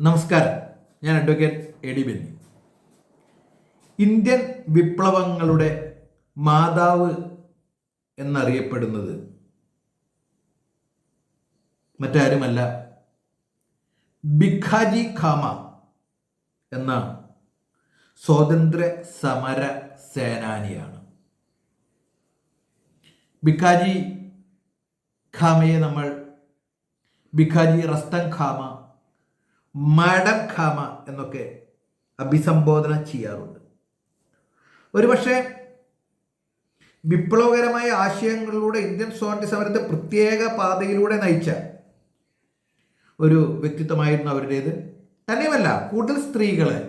നമസ്കാരം, ഞാൻ advocate A D Benny. Indian വിപ്ലവങ്ങളുടെ മാതാവ് എന്നറിയപ്പെടുന്നത് മറ്റാരുമല്ല, ഭിക്കാജി കാമ എന്ന സ്വാതന്ത്ര്യ സമര സേനാനിയാണ്. ഭിക്കാജി ഖാമയെ നമ്മൾ ഭിക്കാജി റസ്തം ഖാമ, മാഡം ഖാമ എന്നൊക്കെ അഭിസംബോധന ചെയ്യാറുണ്ട്. ഒരുപക്ഷെ വിപ്ലവകരമായ ആശയങ്ങളിലൂടെ ഇന്ത്യൻ സ്വാതന്ത്ര്യ സമരത്തെ പ്രത്യേക പാതയിലൂടെ നയിച്ച ഒരു വ്യക്തിത്വമായിരുന്നു അവരുടേത്. തന്നെയുമല്ല, കൂടുതൽ സ്ത്രീകളെ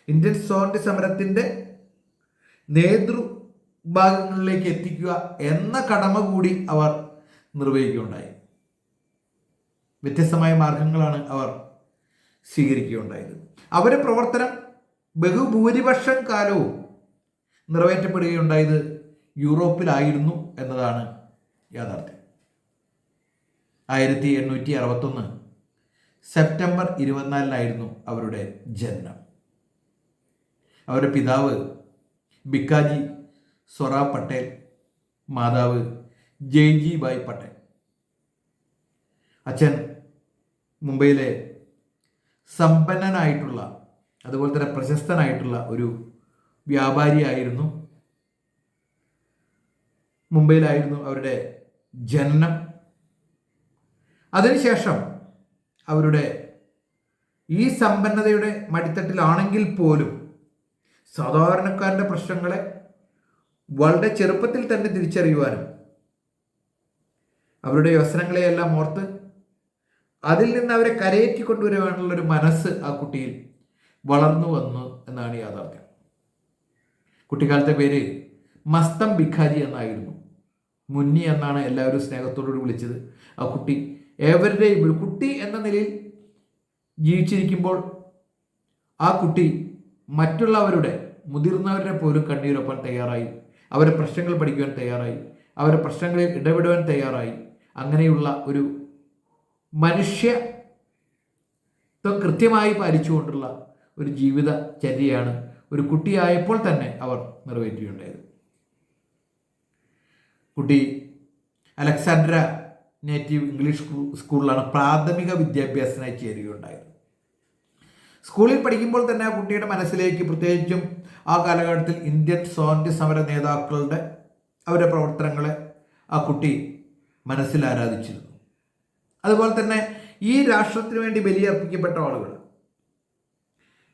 ഇന്ത്യൻ സ്വാതന്ത്ര്യ സമരത്തിൻ്റെ നേതൃഭാഗങ്ങളിലേക്ക് എത്തിക്കുക എന്ന കടമ കൂടി അവർ നിർവഹിക്കുകയുണ്ടായി. വ്യത്യസ്തമായ മാർഗങ്ങളാണ് അവർ സ്വീകരിക്കുകയുണ്ടായത്. അവരുടെ പ്രവർത്തനം ബഹുഭൂരിപക്ഷം കാലവും നിറവേറ്റപ്പെടുകയുണ്ടായത് യൂറോപ്പിലായിരുന്നു എന്നതാണ് യാഥാർത്ഥ്യം. 1861 സെപ്റ്റംബർ 24 അവരുടെ ജനനം. അവരുടെ പിതാവ് ഭിക്കാജി സൊറാ പട്ടേൽ, മാതാവ് ജയ്ജി ബായ് പട്ടേൽ. അച്ഛൻ മുംബൈയിലെ സമ്പന്നനായിട്ടുള്ള, അതുപോലെ തന്നെ പ്രശസ്തനായിട്ടുള്ള ഒരു വ്യാപാരിയായിരുന്നു. മുംബൈയിലായിരുന്നു അവരുടെ ജനനം. അതിനുശേഷം അവരുടെ ഈ സമ്പന്നതയുടെ മടിത്തട്ടിലാണെങ്കിൽ പോലും സാധാരണക്കാരൻ്റെ പ്രശ്നങ്ങളെ വളരെ ചെറുപ്പത്തിൽ തന്നെ തിരിച്ചറിയുവാനും അവരുടെ വ്യസനങ്ങളെയെല്ലാം ഓർത്ത് അതിൽ നിന്ന് അവരെ കരയേറ്റി കൊണ്ടുവരുവാനുള്ളൊരു മനസ്സ് ആ കുട്ടിയിൽ വളർന്നു വന്നു എന്നാണ് യാഥാർത്ഥ്യം. കുട്ടിക്കാലത്തെ പേര് മസ്തം ഭിക്കാജി എന്നായിരുന്നു. മുന്നി എന്നാണ് എല്ലാവരും സ്നേഹത്തോടുകൂടി വിളിച്ചത്. ആ കുട്ടി ഏവരുടെയും ഒരു കുട്ടി എന്ന നിലയിൽ ജീവിച്ചിരിക്കുമ്പോൾ ആ കുട്ടി മറ്റുള്ളവരുടെ, മുതിർന്നവരുടെ പോലും കണ്ണീരൊപ്പാൻ തയ്യാറായി, അവരുടെ പ്രശ്നങ്ങൾ പഠിക്കുവാൻ തയ്യാറായി, അവരുടെ പ്രശ്നങ്ങളിൽ ഇടപെടുവാൻ തയ്യാറായി. അങ്ങനെയുള്ള ഒരു മനുഷ്യത്വം കൃത്യമായി പാലിച്ചുകൊണ്ടുള്ള ഒരു ജീവിതചര്യയാണ് ഒരു കുട്ടിയായപ്പോൾ തന്നെ അവർ നിറവേറ്റുകയുണ്ടായത്. കുട്ടി അലക്സാൻഡ്ര നേറ്റീവ് ഇംഗ്ലീഷ് സ്കൂളിലാണ് പ്രാഥമിക വിദ്യാഭ്യാസത്തിനായി ചേരുകയുണ്ടായത്. സ്കൂളിൽ പഠിക്കുമ്പോൾ തന്നെ ആ കുട്ടിയുടെ മനസ്സിലേക്ക്, പ്രത്യേകിച്ചും ആ കാലഘട്ടത്തിൽ ഇന്ത്യൻ സ്വാതന്ത്ര്യ സമര നേതാക്കളുടെ അവരുടെ പ്രവർത്തനങ്ങളെ ആ കുട്ടി മനസ്സിൽ ആരാധിച്ചിരുന്നു. അതുപോലെ തന്നെ ഈ രാഷ്ട്രത്തിന് വേണ്ടി ബലിയർപ്പിക്കപ്പെട്ട ആളുകൾ,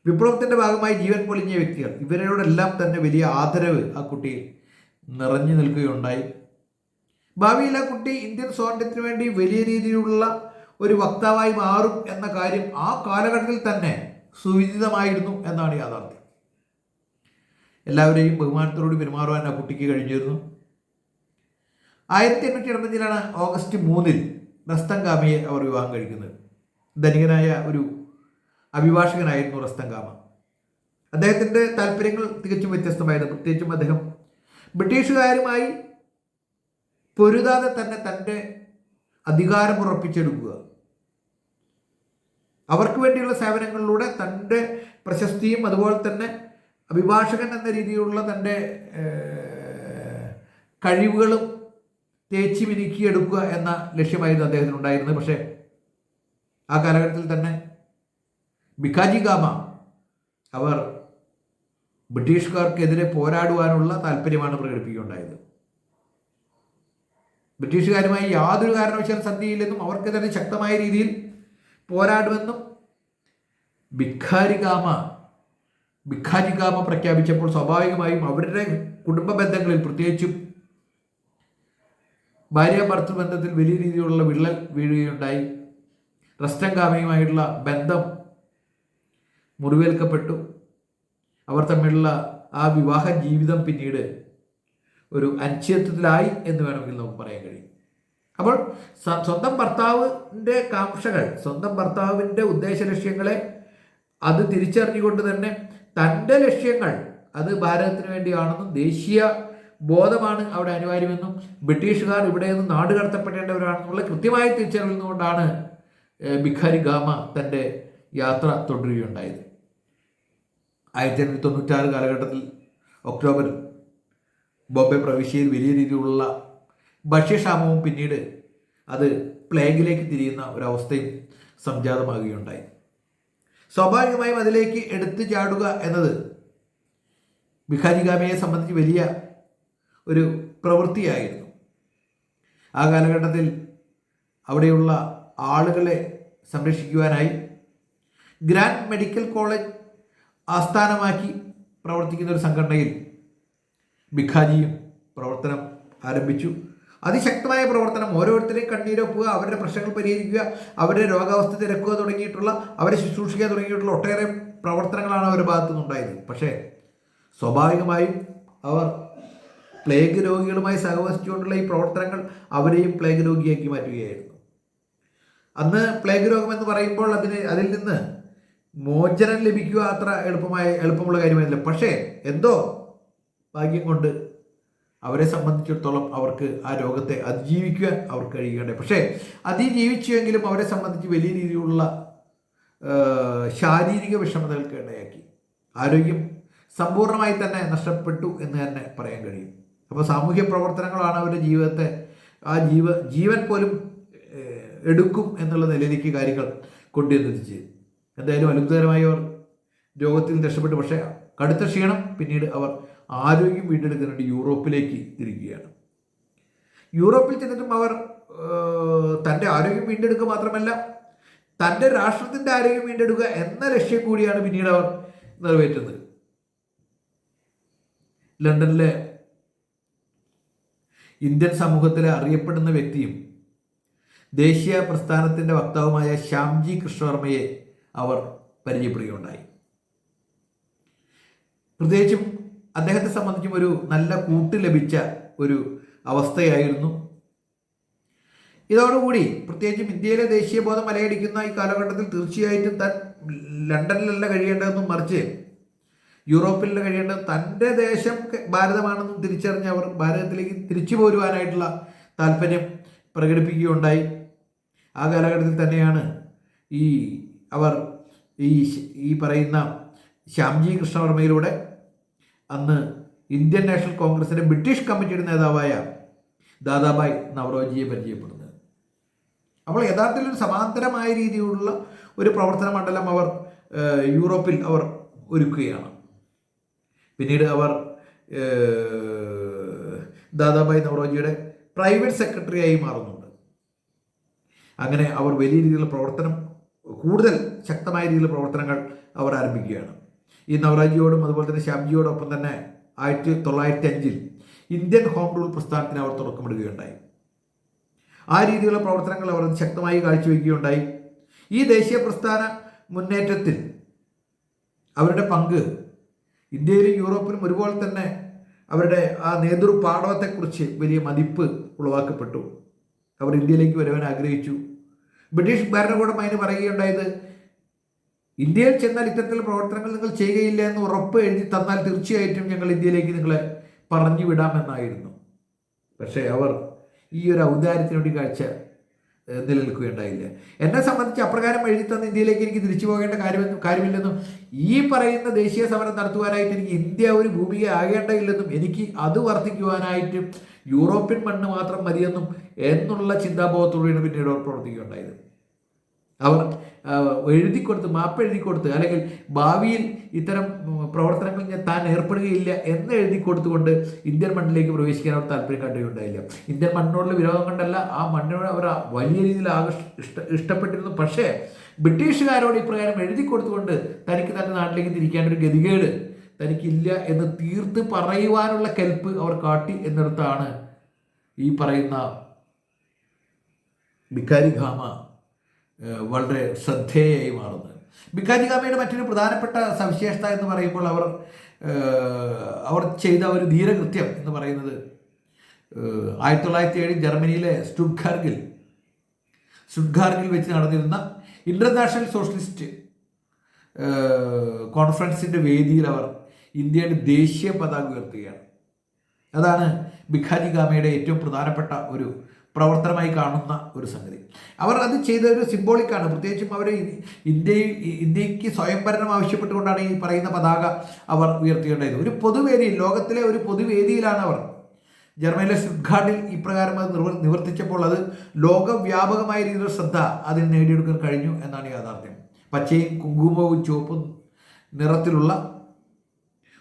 വിപ്ലവത്തിൻ്റെ ഭാഗമായി ജീവൻ പൊലിഞ്ഞ വ്യക്തികൾ, ഇവരോടെല്ലാം തന്നെ വലിയ ആദരവ് ആ കുട്ടിയിൽ നിറഞ്ഞു നിൽക്കുകയുണ്ടായി. ഭാവിയിൽ ആ കുട്ടി ഇന്ത്യൻ സ്വാതന്ത്ര്യത്തിന് വേണ്ടി വലിയ രീതിയിലുള്ള ഒരു വക്താവായി മാറും എന്ന കാര്യം ആ കാലഘട്ടത്തിൽ തന്നെ സുവിദിതമായിരുന്നു എന്നാണ് യാഥാർത്ഥ്യം. എല്ലാവരെയും ബഹുമാനത്തോടുകൂടി പെരുമാറുവാൻ ആ കുട്ടിക്ക് കഴിഞ്ഞിരുന്നു. 1885 ഓഗസ്റ്റ് 3 റസ്തം ഖാമയെ അവർ വിവാഹം കഴിക്കുന്നത്. ധനികനായ ഒരു അഭിഭാഷകനായിരുന്നു റസ്തം ഖാമ. അദ്ദേഹത്തിൻ്റെ താല്പര്യങ്ങൾ തികച്ചും വ്യത്യസ്തമായിരുന്നു. പ്രത്യേകിച്ചും അദ്ദേഹം ബ്രിട്ടീഷുകാരുമായി പൊരുതാതെ തന്നെ തൻ്റെ അധികാരം ഉറപ്പിച്ചെടുക്കുക, അവർക്ക് വേണ്ടിയുള്ള സേവനങ്ങളിലൂടെ തൻ്റെ പ്രശസ്തിയും അതുപോലെ തന്നെ അഭിഭാഷകൻ എന്ന രീതിയിലുള്ള തൻ്റെ കഴിവുകളും തേച്ച് മിനുക്കിയെടുക്കുക എന്ന ലക്ഷ്യമായിരുന്നു അദ്ദേഹത്തിന് ഉണ്ടായിരുന്നത്. പക്ഷേ ആ കാലഘട്ടത്തിൽ തന്നെ ഭിക്കാജി കാമ അവർ ബ്രിട്ടീഷുകാർക്കെതിരെ പോരാടുവാനുള്ള താല്പര്യമാണ് പ്രകടിപ്പിക്കുകയുണ്ടായത്. ബ്രിട്ടീഷുകാരുമായി യാതൊരു കാരണവശാലും സന്ധിയില്ലെന്നും അവർക്കെതിരെ ശക്തമായ രീതിയിൽ പോരാടുമെന്നും ഭിക്കാജി കാമ പ്രഖ്യാപിച്ചപ്പോൾ സ്വാഭാവികമായും അവരുടെ കുടുംബ ബന്ധങ്ങളിൽ, പ്രത്യേകിച്ചും ഭാര്യ ഭർത്തൃ ബന്ധത്തിൽ വലിയ രീതിയിലുള്ള വിള്ളൽ വീഴുകയുണ്ടായി. റസ്തം ഖാമയുമായിട്ടുള്ള ബന്ധം മുറിവേൽക്കപ്പെട്ടു. അവർ തമ്മിലുള്ള ആ വിവാഹ ജീവിതം പിന്നീട് ഒരു അനിശ്ചിതത്വത്തിലായി എന്ന് വേണമെങ്കിൽ നമുക്ക് പറയാൻ കഴിയും. അപ്പോൾ സ്വന്തം ഭർത്താവിൻ്റെ കാംക്ഷകൾ, സ്വന്തം ഭർത്താവിൻ്റെ ഉദ്ദേശ ലക്ഷ്യങ്ങളെ അത് തിരിച്ചറിഞ്ഞുകൊണ്ട് തന്നെ തൻ്റെ ലക്ഷ്യങ്ങൾ അത് ഭാരതത്തിന് വേണ്ടിയാണെന്നും ദേശീയ ബോധമാണ് അവിടെ അനിവാര്യമെന്നും ബ്രിട്ടീഷുകാർ ഇവിടെ നിന്ന് നാട് കടത്തപ്പെടേണ്ടവരാണെന്നുള്ള കൃത്യമായി തിരിച്ചറിയുന്നതുകൊണ്ടാണ് ഭിക്കാരി ഗാമ തൻ്റെ യാത്ര തുടരുകയുണ്ടായത്. 1896 കാലഘട്ടത്തിൽ ഒക്ടോബറിൽ ബോംബെ പ്രവിശ്യയിൽ വലിയ രീതിയിലുള്ള ഭക്ഷ്യക്ഷാമവും പിന്നീട് അത് പ്ലേഗിലേക്ക് തിരിയുന്ന ഒരവസ്ഥയും സംജാതമാകുകയുണ്ടായി. സ്വാഭാവികമായും അതിലേക്ക് എടുത്തു ചാടുക എന്നത് ഭിഖാജി കാമയെ സംബന്ധിച്ച് വലിയ ഒരു പ്രവൃത്തിയായിരുന്നു. ആ കാലഘട്ടത്തിൽ അവിടെയുള്ള ആളുകളെ സംരക്ഷിക്കുവാനായി ഗ്രാൻഡ് മെഡിക്കൽ കോളേജ് ആസ്ഥാനമാക്കി പ്രവർത്തിക്കുന്ന ഒരു സംഘടനയിൽ ഭിഖാജിയും പ്രവർത്തനം ആരംഭിച്ചു. അതിശക്തമായ പ്രവർത്തനം, ഓരോരുത്തരെയും കണ്ണീരൊപ്പുക, അവരുടെ പ്രശ്നങ്ങൾ പരിഹരിക്കുക, അവരുടെ രോഗാവസ്ഥ തിരക്കുക തുടങ്ങിയിട്ടുള്ള, അവരെ ശുശ്രൂഷിക്കുക തുടങ്ങിയിട്ടുള്ള ഒട്ടേറെ പ്രവർത്തനങ്ങളാണ് അവരുടെ ഭാഗത്തു നിന്നുണ്ടായത്. പക്ഷേ സ്വാഭാവികമായും അവർ പ്ലേഗ് രോഗികളുമായി സഹവസിച്ചുകൊണ്ടുള്ള ഈ പ്രവർത്തനങ്ങൾ അവരെയും പ്ലേഗ് രോഗിയാക്കി മാറ്റുകയായിരുന്നു. അന്ന് പ്ലേഗ് രോഗം എന്ന് പറയുമ്പോൾ അതിൽ നിന്ന് മോചനം ലഭിക്കുക അത്ര എളുപ്പമുള്ള കാര്യമായിരുന്നില്ല. പക്ഷേ എന്തോ ഭാഗ്യം കൊണ്ട് അവരെ സംബന്ധിച്ചിടത്തോളം അവർക്ക് ആ രോഗത്തെ അതിജീവിക്കുവാൻ അവർക്ക് കഴിയുകയുണ്ടായി. പക്ഷേ അതിജീവിച്ചുവെങ്കിലും അവരെ സംബന്ധിച്ച് വലിയ രീതിയിലുള്ള ശാരീരിക വിഷമതകൾക്ക് ഇടയാക്കി. ആരോഗ്യം സമ്പൂർണ്ണമായി തന്നെ നഷ്ടപ്പെട്ടു എന്ന് തന്നെ പറയാൻ കഴിയും. അപ്പോൾ സാമൂഹ്യ പ്രവർത്തനങ്ങളാണ് അവരുടെ ജീവിതത്തെ ജീവൻ പോലും എടുക്കും എന്നുള്ള നിലയിലേക്ക് കാര്യങ്ങൾ കൊണ്ടുവന്നെത്തിച്ച്. എന്തായാലും അത്ഭുതകരമായി അവർ രോഗത്തിൽ രക്ഷപ്പെട്ടു. പക്ഷേ കടുത്ത ക്ഷീണം, പിന്നീട് അവർ ആരോഗ്യം വീണ്ടെടുക്കാൻ വേണ്ടി യൂറോപ്പിലേക്ക് തിരിക്കുകയാണ്. യൂറോപ്പിൽ ചെന്നിട്ടും അവർ തൻ്റെ ആരോഗ്യം വീണ്ടെടുക്കുക മാത്രമല്ല, തൻ്റെ രാഷ്ട്രത്തിൻ്റെ ആരോഗ്യം വീണ്ടെടുക്കുക എന്ന ലക്ഷ്യം കൂടിയാണ് പിന്നീട് അവർ നിറവേറ്റുന്നത്. ലണ്ടനിലെ ഇന്ത്യൻ സമൂഹത്തിലെ അറിയപ്പെടുന്ന വ്യക്തിയും ദേശീയ പ്രസ്ഥാനത്തിൻ്റെ വക്താവുമായ ശ്യാംജി കൃഷ്ണവർമ്മയെ അവർ പരിചയപ്പെടുകയുണ്ടായി. പ്രത്യേകിച്ചും അദ്ദേഹത്തെ സംബന്ധിച്ചും ഒരു നല്ല കൂട്ട് ലഭിച്ച ഒരു അവസ്ഥയായിരുന്നു. ഇതോടുകൂടി പ്രത്യേകിച്ചും ഇന്ത്യയിലെ ദേശീയബോധം അലയടിക്കുന്ന ഈ കാലഘട്ടത്തിൽ തീർച്ചയായിട്ടും താൻ ലണ്ടനിലല്ല കഴിയേണ്ടതെന്നും മറിച്ച് യൂറോപ്പിലല്ല കഴിയേണ്ടത്, തൻ്റെ ദേശം ഭാരതമാണെന്നും തിരിച്ചറിഞ്ഞ് അവർ ഭാരതത്തിലേക്ക് തിരിച്ചു പോരുവാനായിട്ടുള്ള താല്പര്യം പ്രകടിപ്പിക്കുകയുണ്ടായി. ആ കാലഘട്ടത്തിൽ തന്നെയാണ് അവർ ഈ പറയുന്ന ശ്യാംജി കൃഷ്ണവർമ്മയിലൂടെ അന്ന് ഇന്ത്യൻ നാഷണൽ കോൺഗ്രസിൻ്റെ ബ്രിട്ടീഷ് കമ്മിറ്റിയുടെ നേതാവായ ദാദാഭായ് നവറോജിയെ പരിചയപ്പെടുന്നത്. അപ്പോൾ യഥാർത്ഥത്തിൽ ഒരു സമാന്തരമായ രീതിയിലുള്ള ഒരു പ്രവർത്തന മണ്ഡലം അവർ യൂറോപ്പിൽ അവർ ഒരുക്കുകയാണ്. പിന്നീട് അവർ ദാദാഭായ് നവറോജിയുടെ പ്രൈവറ്റ് സെക്രട്ടറിയായി മാറുന്നുണ്ട്. അങ്ങനെ അവർ വലിയ രീതിയിലുള്ള പ്രവർത്തനം, കൂടുതൽ ശക്തമായ രീതിയിലുള്ള പ്രവർത്തനങ്ങൾ അവർ ആരംഭിക്കുകയാണ്. ഈ നവറോജിയോടും അതുപോലെ തന്നെ ശ്യാംജിയോടൊപ്പം തന്നെ 1905 ഇന്ത്യൻ ഹോം റൂൾ പ്രസ്ഥാനത്തിന് അവർ തുടക്കമിടുകയുണ്ടായി. ആ രീതിയിലുള്ള പ്രവർത്തനങ്ങൾ അവർ ശക്തമായി കാഴ്ചവെക്കുകയുണ്ടായി. ഈ ദേശീയ പ്രസ്ഥാന മുന്നേറ്റത്തിൽ അവരുടെ പങ്ക് ഇന്ത്യയിലും യൂറോപ്പിലും ഒരുപോലെ തന്നെ അവരുടെ ആ നേതൃപാടവത്തെക്കുറിച്ച് വലിയ മതിപ്പ് ഉളവാക്കപ്പെട്ടു. അവർ ഇന്ത്യയിലേക്ക് വരുവാൻ ആഗ്രഹിച്ചു. ബ്രിട്ടീഷ് ഭരണകൂടം അതിന് പറയുകയുണ്ടായത്, ഇന്ത്യയിൽ ചെന്നാൽ ഇത്തരത്തിലുള്ള പ്രവർത്തനങ്ങൾ നിങ്ങൾ ചെയ്യുകയില്ല എന്ന് ഉറപ്പ് എഴുതി തന്നാൽ തീർച്ചയായിട്ടും ഞങ്ങൾ ഇന്ത്യയിലേക്ക് നിങ്ങളെ പറഞ്ഞു വിടാമെന്നായിരുന്നു. പക്ഷേ അവർ ഈ ഒരു ഔദാര്യത്തിന് വേണ്ടി കാഴ്ച നിലനിൽക്കുകയുണ്ടായില്ല. എന്നെ സംബന്ധിച്ച് അപ്രകാരം എഴുതി തന്ന ഇന്ത്യയിലേക്ക് എനിക്ക് തിരിച്ചു പോകേണ്ട കാര്യമില്ലെന്നും ഈ പറയുന്ന ദേശീയ സമരം നടത്തുവാനായിട്ട് എനിക്ക് ഇന്ത്യ ഒരു ഭൂമിക ആകേണ്ടതില്ലെന്നും എനിക്ക് അത് വർദ്ധിക്കുവാനായിട്ടും യൂറോപ്യൻ മണ്ണ് മാത്രം മതിയെന്നും എന്നുള്ള ചിന്താബോധത്തോടെയാണ് പിന്നീട് അവർ പ്രവർത്തിക്കുകയുണ്ടായത്. അവർ മാപ്പ് എഴുതി കൊടുത്ത്, അല്ലെങ്കിൽ ഭാവിയിൽ ഇത്തരം പ്രവർത്തനങ്ങളിൽ താൻ ഏർപ്പെടുകയില്ല എന്ന് എഴുതി കൊടുത്തുകൊണ്ട് ഇന്ത്യൻ മണ്ണിലേക്ക് പ്രവേശിക്കാൻ അവർ താല്പര്യം കാട്ടുകയുണ്ടായില്ല. ഇന്ത്യൻ മണ്ണിനോടുള്ള വിരോധം കൊണ്ടല്ല, ആ മണ്ണിനോട് അവർ വലിയ രീതിയിൽ ഇഷ്ടപ്പെട്ടിരുന്നു. പക്ഷേ ബ്രിട്ടീഷുകാരോട് ഇപ്രകാരം എഴുതി കൊടുത്തുകൊണ്ട് തനിക്ക് തൻ്റെ നാട്ടിലേക്ക് തിരിക്കാനൊരു ഗതികേട് തനിക്കില്ല എന്ന് തീർത്ത് പറയുവാനുള്ള കെൽപ്പ് അവർ കാട്ടി എന്നിടത്താണ് ഈ പറയുന്ന ഭിഖാരി ഖാമ വളരെ ശ്രദ്ധേയയായി മാറുന്നത്. ഭിഖാരി ഖാമയുടെ മറ്റൊരു പ്രധാനപ്പെട്ട സവിശേഷത എന്ന് പറയുമ്പോൾ അവർ ചെയ്ത ഒരു ധീരകൃത്യം എന്ന് പറയുന്നത് 1907 ജർമ്മനിയിലെ സ്റ്റുട്ട്ഗാർട്ടിൽ വെച്ച് നടന്നിരുന്ന ഇൻ്റർനാഷണൽ സോഷ്യലിസ്റ്റ് കോൺഫറൻസിൻ്റെ വേദിയിൽ അവർ ഇന്ത്യയുടെ ദേശീയ പതാക ഉയർത്തുകയാണ്. അതാണ് ഭിഖാരി ഖാമയുടെ ഏറ്റവും പ്രധാനപ്പെട്ട ഒരു പ്രവർത്തനമായി കാണുന്ന ഒരു സംഗതി. അവർ അത് ചെയ്ത ഒരു സിംബോളിക്കാണ്. പ്രത്യേകിച്ചും അവർ ഇന്ത്യക്ക് സ്വയംഭരണം ആവശ്യപ്പെട്ടുകൊണ്ടാണ് ഈ പറയുന്ന പതാക അവർ ഉയർത്തിയിട്ടുണ്ടായത്. ഒരു പൊതുവേദിയിൽ, ലോകത്തിലെ ഒരു പൊതുവേദിയിലാണ് അവർ ജർമ്മനിയിലെ സ്റ്റുട്ട്ഗാർട്ടിൽ ഇപ്രകാരം അത് നിവർത്തിച്ചപ്പോൾ അത് ലോകവ്യാപകമായ രീതിയിൽ ശ്രദ്ധ അതിന് നേടിയെടുക്കാൻ കഴിഞ്ഞു എന്നാണ് യാഥാർത്ഥ്യം. പച്ചയും കുങ്കുമവും ചുവപ്പും നിറത്തിലുള്ള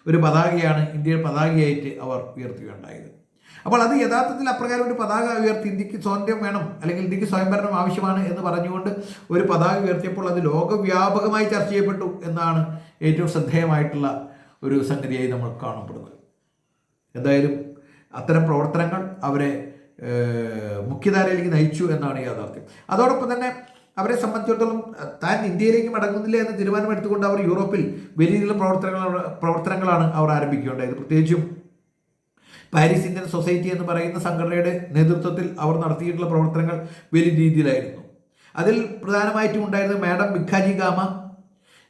ഒരു പതാകയാണ് ഇന്ത്യയുടെ പതാകയായിട്ട് അവർ ഉയർത്തുകയുണ്ടായത്. അപ്പോൾ അത് യഥാർത്ഥത്തിൽ അപ്രകാരം ഒരു പതാക ഉയർത്തി ഇന്ത്യക്ക് സ്വാതന്ത്ര്യം വേണം, അല്ലെങ്കിൽ ഇന്ത്യക്ക് സ്വയംഭരണം ആവശ്യമാണ് എന്ന് പറഞ്ഞുകൊണ്ട് ഒരു പതാക ഉയർത്തിയപ്പോൾ അത് ലോകവ്യാപകമായി ചർച്ച ചെയ്യപ്പെട്ടു എന്നാണ് ഏറ്റവും ശ്രദ്ധേയമായിട്ടുള്ള ഒരു സംഗതിയായി നമ്മൾ കാണപ്പെടുന്നത്. എന്തായാലും അത്തരം പ്രവർത്തനങ്ങൾ അവരെ മുഖ്യധാരയിലേക്ക് നയിച്ചു എന്നാണ് യാഥാർത്ഥ്യം. അതോടൊപ്പം തന്നെ അവരെ സംബന്ധിച്ചിടത്തോളം താൻ ഇന്ത്യയിലേക്ക് മടങ്ങുന്നില്ല എന്ന് തീരുമാനമെടുത്തുകൊണ്ട് അവർ യൂറോപ്പിൽ വലിയ രീതിയിലുള്ള പ്രവർത്തനങ്ങളാണ് അവർ ആരംഭിക്കുകയുണ്ടായത്. പ്രത്യേകിച്ചും പാരീസ് ഇന്ത്യൻ സൊസൈറ്റി എന്ന് പറയുന്ന സംഘടനയുടെ നേതൃത്വത്തിൽ അവർ നടത്തിയിട്ടുള്ള പ്രവർത്തനങ്ങൾ വലിയ രീതിയിലായിരുന്നു. അതിൽ പ്രധാനമായിട്ടും ഉണ്ടായിരുന്നത് madam Bhikaji gamma,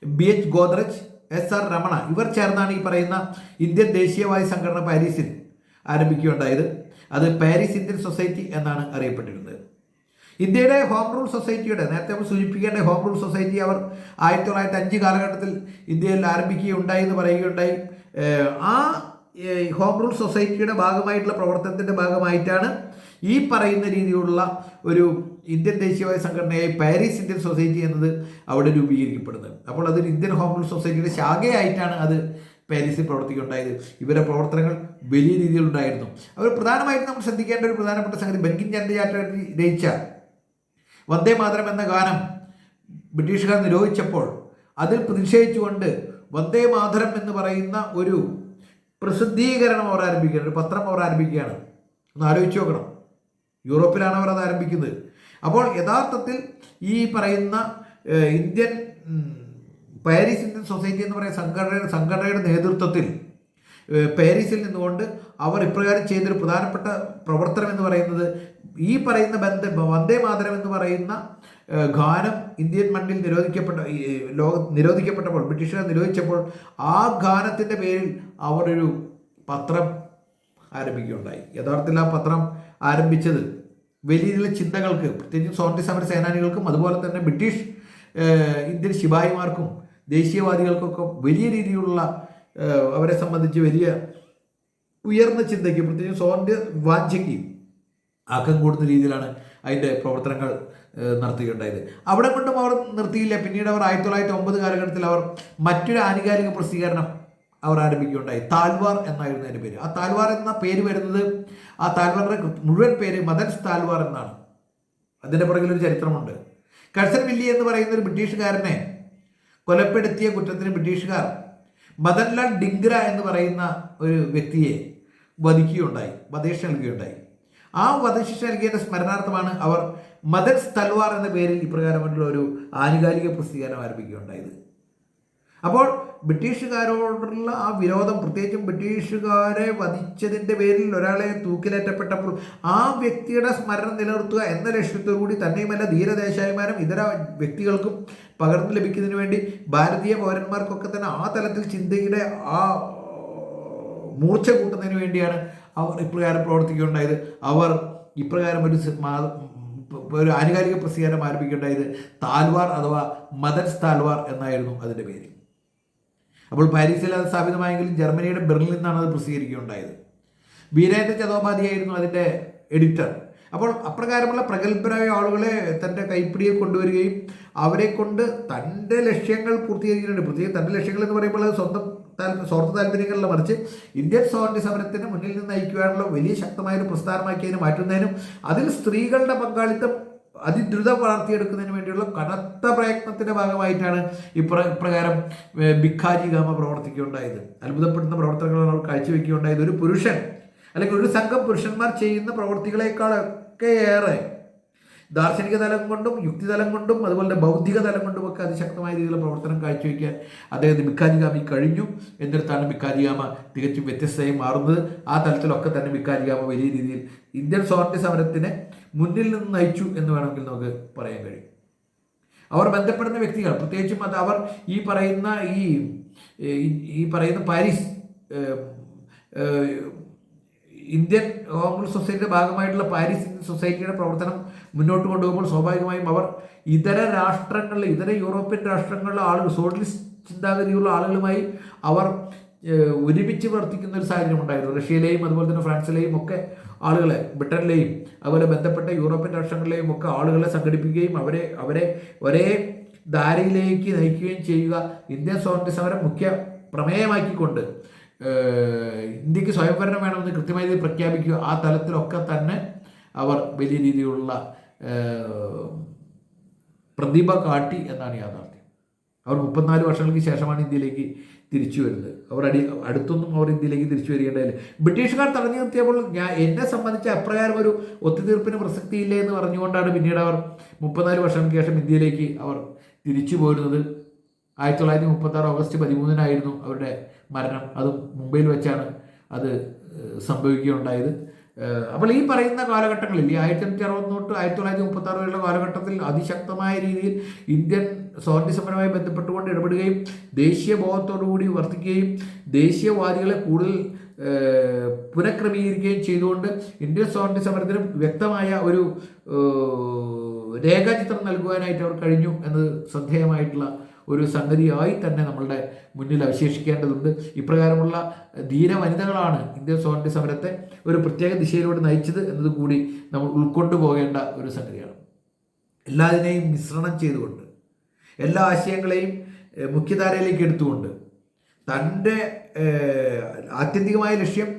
BH Godrej, SR Ramana, ഇവർ ചേർന്നാണ് ഈ പറയുന്ന ഇന്ത്യൻ ദേശീയവാദി സംഘടന പാരീസിൽ ആരംഭിക്കുകയുണ്ടായത്. അത് പാരീസ് ഇന്ത്യൻ സൊസൈറ്റി എന്നാണ് അറിയപ്പെട്ടിരുന്നത്. ഇന്ത്യയുടെ ഹോം റൂൾ സൊസൈറ്റിയുടെ, നേരത്തെ നമ്മൾ സൂചിപ്പിക്കേണ്ട ഹോം റൂൾ സൊസൈറ്റി അവർ 1905 കാലഘട്ടത്തിൽ ഇന്ത്യയിൽ ആരംഭിക്കുകയുണ്ടായി എന്ന് പറയുകയുണ്ടായി. ആ ഹോം റൂൾ സൊസൈറ്റിയുടെ ഭാഗമായിട്ടുള്ള പ്രവർത്തനത്തിൻ്റെ ഭാഗമായിട്ടാണ് ഈ പറയുന്ന രീതിയിലുള്ള ഒരു ഇന്ത്യൻ ദേശീയവാദി സംഘടനയായി പാരീസ് ഇന്ത്യൻ സൊസൈറ്റി എന്നത് അവിടെ രൂപീകരിക്കപ്പെടുന്നത്. അപ്പോൾ അതൊരു ഇന്ത്യൻ ഹോം റൂൾ സൊസൈറ്റിയുടെ ശാഖയായിട്ടാണ് അത് പാരീസിൽ പ്രവർത്തിക്കുകയുണ്ടായത്. ഇവരുടെ പ്രവർത്തനങ്ങൾ വലിയ രീതിയിലുണ്ടായിരുന്നു. അവർ പ്രധാനമായിട്ടും നമ്മൾ ശ്രദ്ധിക്കേണ്ട ഒരു പ്രധാനപ്പെട്ട സംഗതി, ബങ്കിം ചന്ദ്ര ചാറ്റർജി രചിച്ച വന്ദേ മാതരം എന്ന ഗാനം ബ്രിട്ടീഷുകാർ നിരോധിച്ചപ്പോൾ അതിൽ പ്രതിഷേധിച്ചുകൊണ്ട് വന്ദേ മാതരം എന്ന് പറയുന്ന ഒരു പ്രസിദ്ധീകരണം അവർ ആരംഭിക്കുകയാണ്, ഒരു പത്രം അവർ ആരംഭിക്കുകയാണ്. ഒന്ന് ആലോചിച്ച് നോക്കണം, യൂറോപ്പിലാണ് അവർ അത് ആരംഭിക്കുന്നത്. അപ്പോൾ യഥാർത്ഥത്തിൽ ഈ പറയുന്ന ഇന്ത്യൻ പാരീസ് ഇന്ത്യൻ സൊസൈറ്റി എന്ന് പറയുന്ന സംഘടനയുടെ നേതൃത്വത്തിൽ പാരീസിൽ നിന്നുകൊണ്ട് അവർ ഇപ്രകാരം ചെയ്തൊരു പ്രധാനപ്പെട്ട പ്രവർത്തനം എന്ന് പറയുന്നത് ഈ പറയുന്ന വന്ദേ മാതരം എന്ന് പറയുന്ന ഗാനം ഇന്ത്യൻ മണ്ണിൽ നിരോധിക്കപ്പെട്ടപ്പോൾ, ബ്രിട്ടീഷുകാർ നിരോധിച്ചപ്പോൾ ആ ഗാനത്തിൻ്റെ പേരിൽ അവർ ഒരു പത്രം ആരംഭിക്കുകയുണ്ടായി. യഥാർത്ഥത്തിൽ ആ പത്രം ആരംഭിച്ചത് വലിയ രീതിയിലുള്ള ചിന്തകൾക്ക്, പ്രത്യേകിച്ചും സ്വാതന്ത്ര്യ സമര സേനാനികൾക്കും അതുപോലെ തന്നെ ബ്രിട്ടീഷ് ഇന്ത്യൻ ശിപായിമാർക്കും ദേശീയവാദികൾക്കൊക്കെ വലിയ രീതിയിലുള്ള അവരെ സംബന്ധിച്ച് വലിയ ഉയർന്ന ചിന്തയ്ക്ക്, പ്രത്യേകിച്ച് സ്വാതന്ത്ര്യ വാഞ്ചയ്ക്ക് ആക്കം കൂടുന്ന രീതിയിലാണ് അതിൻ്റെ പ്രവർത്തനങ്ങൾ നടത്തുകയുണ്ടായത്. അവിടെ കൊണ്ടും അവർ നിർത്തിയില്ല. പിന്നീട് അവർ 1909 കാലഘട്ടത്തിൽ അവർ മറ്റൊരു ആനുകാലിക പ്രസിദ്ധീകരണം അവർ ആരംഭിക്കുകയുണ്ടായി. താൽവാർ എന്നായിരുന്നു അതിൻ്റെ പേര്. ആ താൽവാർ എന്ന പേര് വരുന്നത്, ആ താൽവാറിൻ്റെ മുഴുവൻ പേര് മദൻസ് താൽവാർ എന്നാണ്. അതിൻ്റെ പുറകിലൊരു ചരിത്രമുണ്ട്. കഴ്സൺ വില്ലി എന്ന് പറയുന്ന ഒരു ബ്രിട്ടീഷുകാരനെ കൊലപ്പെടുത്തിയ കുറ്റത്തിന് ബ്രിട്ടീഷുകാർ മദൻലാൽ ഡിംഗ്ര എന്ന് പറയുന്ന ഒരു വ്യക്തിയെ വധശിക്ഷ നൽകുകയുണ്ടായി. ആ വധശിക്ഷ നൽകിയതിൻ്റെ സ്മരണാർത്ഥമാണ് അവർ മദൻസ് തൽവാർ എന്ന പേരിൽ ഇപ്രകാരമുള്ള ഒരു ആനുകാലിക പ്രസിദ്ധീകരണം ആരംഭിക്കുകയുണ്ടായത്. അപ്പോൾ ബ്രിട്ടീഷുകാരോടുള്ള ആ വിരോധം, പ്രത്യേകിച്ചും ബ്രിട്ടീഷുകാരെ വധിച്ചതിൻ്റെ പേരിൽ ഒരാളെ തൂക്കിലേറ്റപ്പെട്ടപ്പോൾ ആ വ്യക്തിയുടെ സ്മരണ നിലനിർത്തുക എന്ന ലക്ഷ്യത്തോടു കൂടി തന്നെയുമല്ല ധീരദേശായിമാരും ഇതര വ്യക്തികൾക്കും പകർന്നു ലഭിക്കുന്നതിന് വേണ്ടി ഭാരതീയ പൗരന്മാർക്കൊക്കെ തന്നെ ആ തലത്തിൽ ചിന്തയുടെ ആ മൂർച്ച കൂട്ടുന്നതിന് വേണ്ടിയാണ് അവർ ഇപ്രകാരം പ്രവർത്തിക്കുകയുണ്ടായത്. അവർ ഇപ്രകാരം ഒരു ആനുകാലിക പ്രസിദ്ധീകരണം ആരംഭിക്കുകയുണ്ടായത്. താൽവാർ അഥവാ മദൻസ് താൽവാർ എന്നായിരുന്നു അതിൻ്റെ പേര്. അപ്പോൾ പാരീസിൽ അത് സ്ഥാപിതമായെങ്കിലും ജർമ്മനിയുടെ ബെർലിനിൽ നിന്നാണ് അത് പ്രസിദ്ധീകരിക്കുകയുണ്ടായത്. വീരേന്ദ്ര ചതോപാധ്യായായിരുന്നു അതിൻ്റെ എഡിറ്റർ. അപ്പോൾ അപ്രകാരമുള്ള പ്രഗത്ഭരായ ആളുകളെ തൻ്റെ കൈപ്പിടിയിൽ കൊണ്ടുവരികയും അവരെ കൊണ്ട് തൻ്റെ ലക്ഷ്യങ്ങൾ പൂർത്തീകരിക്കുന്നുണ്ട്. പ്രത്യേകിച്ച് തൻ്റെ ലക്ഷ്യങ്ങൾ എന്ന് പറയുമ്പോൾ അത് സ്വാർത്ഥ താല്പര്യങ്ങളിലെ മറിച്ച് ഇന്ത്യൻ സ്വാതന്ത്ര്യ സമരത്തിന് മുന്നിൽ നിന്ന് നയിക്കുവാനുള്ള വലിയ ശക്തമായൊരു പ്രസ്ഥാനമാക്കി അതിനെ മാറ്റുന്നതിനും അതിൽ സ്ത്രീകളുടെ പങ്കാളിത്തം അതിദ്രുതം വളർത്തിയെടുക്കുന്നതിന് വേണ്ടിയുള്ള കനത്ത പ്രയത്നത്തിൻ്റെ ഭാഗമായിട്ടാണ് ഇപ്രകാരം ഭിക്കാജി ഗാമ പ്രവർത്തിക്കുകയുണ്ടായത്. അത്ഭുതപ്പെടുന്ന പ്രവർത്തനങ്ങളാണ് അവർ കാഴ്ചവെക്കുകയുണ്ടായത്. ഒരു പുരുഷൻ അല്ലെങ്കിൽ ഒരു സംഘം പുരുഷന്മാർ ചെയ്യുന്ന പ്രവർത്തികളെക്കാളൊക്കെ ഏറെ ദാർശനിക തലം കൊണ്ടും യുക്തിതലം കൊണ്ടും അതുപോലെ ബൗദ്ധിക തലം കൊണ്ടുമൊക്കെ അതിശക്തമായ രീതിയിലുള്ള പ്രവർത്തനം കാഴ്ചവെക്കാൻ അദ്ദേഹത്തിന് ഭിക്കാജി ഗാമി കഴിഞ്ഞു. എന്നിടത്താണ് ഭിക്കാജി ഗാമ തികച്ചും വ്യത്യസ്തമായി മാറുന്നത്. ആ തലത്തിലൊക്കെ തന്നെ ഭിക്കാജി ഗാമ വലിയ രീതിയിൽ ഇന്ത്യൻ സ്വാതന്ത്ര്യ സമരത്തിനെ മുന്നിൽ നിന്ന് നയിച്ചു എന്ന് വേണമെങ്കിൽ നമുക്ക് പറയാൻ കഴിയും. അവർ ബന്ധപ്പെടുന്ന വ്യക്തികൾ, പ്രത്യേകിച്ചും അത് അവർ ഈ പറയുന്ന പാരീസ് ഇന്ത്യൻ ഹോം റൂൾ സൊസൈറ്റിയുടെ ഭാഗമായിട്ടുള്ള പാരീസ് ഇന്ത്യൻ സൊസൈറ്റിയുടെ പ്രവർത്തനം മുന്നോട്ട് കൊണ്ടുപോകുമ്പോൾ സ്വാഭാവികമായും അവർ ഇതര രാഷ്ട്രങ്ങളിലെ, ഇതര യൂറോപ്യൻ രാഷ്ട്രങ്ങളിലെ ആളുകൾ, സോഷ്യലിസ്റ്റ് ചിന്താഗതിയുള്ള ആളുകളുമായി അവർ ഒരുമിച്ച് പ്രവർത്തിക്കുന്ന ഒരു സാഹചര്യം ഉണ്ടായിരുന്നു. റഷ്യയിലെയും അതുപോലെ തന്നെ ഫ്രാൻസിലെയും ഒക്കെ ആളുകളെ, ബ്രിട്ടനിലെയും അതുപോലെ ബന്ധപ്പെട്ട യൂറോപ്യൻ രാഷ്ട്രങ്ങളിലെയും ഒക്കെ ആളുകളെ സംഘടിപ്പിക്കുകയും അവരെ ഒരേ ധാരയിലേക്ക് നയിക്കുകയും ചെയ്യുക ഇന്ത്യൻ സ്വാതന്ത്ര്യ സമരം മുഖ്യ പ്രമേയമാക്കിക്കൊണ്ട് ഇന്ത്യക്ക് സ്വയംഭരണം വേണമെന്ന് കൃത്യമായി പ്രഖ്യാപിക്കുക. ആ തലത്തിലൊക്കെ തന്നെ അവർ വലിയ രീതിയിലുള്ള പ്രതിഭ കാട്ടി എന്നാണ് യാഥാർത്ഥ്യം. അവർ 34 വർഷങ്ങൾക്ക് ശേഷമാണ് ഇന്ത്യയിലേക്ക് തിരിച്ചു വരുന്നത്. അടുത്തൊന്നും അവർ ഇന്ത്യയിലേക്ക് തിരിച്ചു വരികയുണ്ടായില്ല. ബ്രിട്ടീഷുകാർ തടഞ്ഞു നിർത്തിയപ്പോൾ എന്നെ സംബന്ധിച്ച് അപ്രകാരം ഒരു ഒത്തുതീർപ്പിന് പ്രസക്തിയില്ല എന്ന് പറഞ്ഞുകൊണ്ടാണ് പിന്നീട് അവർ 34 വർഷങ്ങൾക്ക് ശേഷം ഇന്ത്യയിലേക്ക് അവർ തിരിച്ചു പോരുന്നത്. 1936 ഓഗസ്റ്റ് 13 അവരുടെ മരണം. അതും മുംബൈയിൽ വെച്ചാണ് അത് സംഭവിക്കുകയുണ്ടായത്. അപ്പോൾ ഈ പറയുന്ന കാലഘട്ടങ്ങളിൽ, ഈ 1860 തൊട്ട് 1936 വരെയുള്ള കാലഘട്ടത്തിൽ അതിശക്തമായ രീതിയിൽ ഇന്ത്യൻ സ്വാതന്ത്ര്യ സമരവുമായി ബന്ധപ്പെട്ടുകൊണ്ട് ഇടപെടുകയും ദേശീയ ബോധത്തോടുകൂടി വർത്തിക്കുകയും ദേശീയവാദികളെ കൂടുതൽ പുനഃക്രമീകരിക്കുകയും ചെയ്തുകൊണ്ട് ഇന്ത്യൻ സ്വാതന്ത്ര്യ സമരത്തിന് വ്യക്തമായ ഒരു രേഖാചിത്രം നൽകുവാനായിട്ട് അവർ കഴിഞ്ഞു എന്നത് ശ്രദ്ധേയമായിട്ടുള്ള ഒരു സംഗതിയായി തന്നെ നമ്മളുടെ മുന്നിൽ അവശേഷിക്കേണ്ടതുണ്ട്. ഇപ്രകാരമുള്ള ധീര വനിതകളാണ് ഇന്ത്യൻ സ്വാതന്ത്ര്യ സമരത്തെ ഒരു പ്രത്യേക ദിശയിലൂടെ നയിച്ചത് എന്നത് കൂടി നമ്മൾ ഉൾക്കൊണ്ടു പോകേണ്ട ഒരു സംഗതിയാണ്. എല്ലാതിനെയും മിശ്രണം ചെയ്തുകൊണ്ട്, എല്ലാ ആശയങ്ങളെയും മുഖ്യധാരയിലേക്ക് എടുത്തുകൊണ്ട് തൻ്റെ ആത്യന്തികമായ ലക്ഷ്യം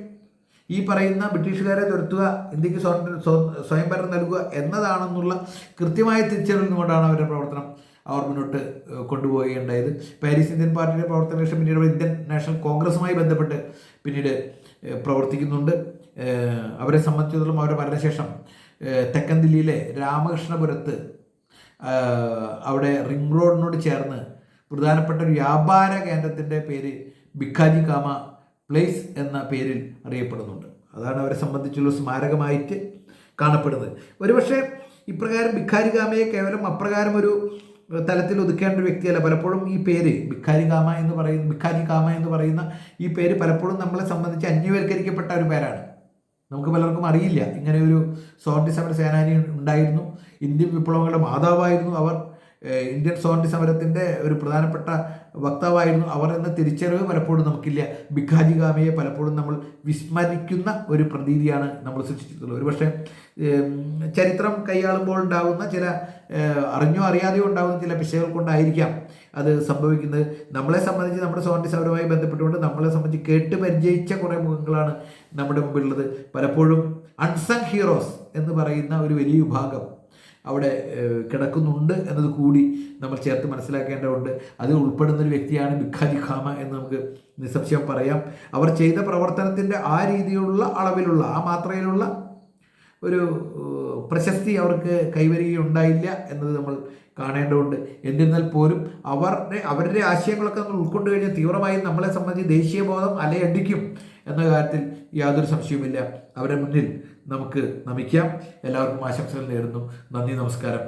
ഈ പറയുന്ന ബ്രിട്ടീഷുകാരെ തുരത്തുക, ഇന്ത്യക്ക് സ്വയംഭരണം നൽകുക എന്നതാണെന്നുള്ള കൃത്യമായ തിരിച്ചറിവുകൊണ്ടാണ് അവരുടെ പ്രവർത്തനം അവർ മുന്നോട്ട് കൊണ്ടുപോവുകയുണ്ടായത്. പാരീസ് ഇന്ത്യൻ പാർട്ടിയുടെ പ്രവർത്തന ലക്ഷ്യം പിന്നീട് ഇന്ത്യൻ നാഷണൽ കോൺഗ്രസുമായി ബന്ധപ്പെട്ട് പിന്നീട് പ്രവർത്തിക്കുന്നുണ്ട്. അവരെ സംബന്ധിച്ചിടത്തോളം അവരുടെ മരണശേഷം തെക്കൻ ദില്ലിയിലെ രാമകൃഷ്ണപുരത്ത് അവിടെ റിംഗ് റോഡിനോട് ചേർന്ന് പ്രധാനപ്പെട്ട ഒരു വ്യാപാര കേന്ദ്രത്തിൻ്റെ പേര് ഭിക്കാജി കാമ പ്ലേസ് എന്ന പേരിൽ അറിയപ്പെടുന്നുണ്ട്. അതാണ് അവരെ സംബന്ധിച്ചുള്ള സ്മാരകമായിട്ട് കാണപ്പെടുന്നത്. ഒരുപക്ഷെ ഇപ്രകാരം ഭിക്കാരി കാമയെ കേവലം അപ്രകാരം ഒരു തലത്തിൽ ഒതുക്കേണ്ട ഒരു വ്യക്തിയല്ല. പലപ്പോഴും ഈ പേര് ഭിക്കാരി കാമ എന്ന് പറയുന്ന ഈ പേര് പലപ്പോഴും നമ്മളെ സംബന്ധിച്ച് അന്യവൽക്കരിക്കപ്പെട്ട ഒരു പേരാണ്. നമുക്ക് പലർക്കും അറിയില്ല ഇങ്ങനെ ഒരു സ്വാതന്ത്ര്യ സമര സേനാനി ഉണ്ടായിരുന്നു. ഇന്ത്യൻ വിപ്ലവങ്ങളുടെ മാതാവായിരുന്നു അവർ. ഇന്ത്യൻ സ്വാതന്ത്ര്യ സമരത്തിൻ്റെ ഒരു പ്രധാനപ്പെട്ട വക്താവായിരുന്നു അവർ എന്ന തിരിച്ചറിവ് പലപ്പോഴും നമുക്കില്ല. ഭിക്കാജി കാമയെ പലപ്പോഴും നമ്മൾ വിസ്മരിക്കുന്ന ഒരു പ്രതീതിയാണ് നമ്മൾ സൃഷ്ടിച്ചിട്ടുള്ളത്. ഒരുപക്ഷെ ചരിത്രം കൈയാളുമ്പോൾ ഉണ്ടാകുന്ന ചില അറിഞ്ഞോ അറിയാതെയോ ഉണ്ടാകുന്ന ചില പിശകൾ കൊണ്ടായിരിക്കാം അത് സംഭവിക്കുന്നത്. നമ്മളെ സംബന്ധിച്ച് നമ്മുടെ സ്വാതന്ത്ര്യ സമരവുമായി ബന്ധപ്പെട്ടുകൊണ്ട് നമ്മളെ സംബന്ധിച്ച് കേട്ട് പരിചയിച്ച കുറേ മുഖങ്ങളാണ് നമ്മുടെ മുമ്പിലുള്ളത്. പലപ്പോഴും അൺസങ് ഹീറോസ് എന്ന് പറയുന്ന ഒരു വലിയ വിഭാഗം അവിടെ കിടക്കുന്നുണ്ട് എന്നത് കൂടി നമ്മൾ ചേർത്ത് മനസ്സിലാക്കേണ്ടതുണ്ട്. അതിൽ ഉൾപ്പെടുന്ന ഒരു വ്യക്തിയാണ് ഭിക്കാജി കാമ എന്ന് നമുക്ക് നിസ്സംശയം പറയാം. അവർ ചെയ്ത പ്രവർത്തനത്തിൻ്റെ ആ രീതിയിലുള്ള അളവിലുള്ള, ആ മാത്രയിലുള്ള ഒരു പ്രശസ്തി അവർക്ക് കൈവരികയുണ്ടായില്ല എന്നത് നമ്മൾ കാണേണ്ടതുണ്ട്. എന്നിരുന്നാൽ പോലും അവരുടെ ആശയങ്ങളൊക്കെ നമ്മൾ ഉൾക്കൊണ്ടു കഴിഞ്ഞാൽ തീവ്രമായും നമ്മളെ സംബന്ധിച്ച് ദേശീയബോധം അലയടിക്കും എന്ന കാര്യത്തിൽ യാതൊരു സംശയവുമില്ല. അവരുടെ മുന്നിൽ നമുക്ക് നമിക്കാം. എല്ലാവർക്കും ആശംസകൾ നേരുന്നു. നന്ദി, നമസ്കാരം.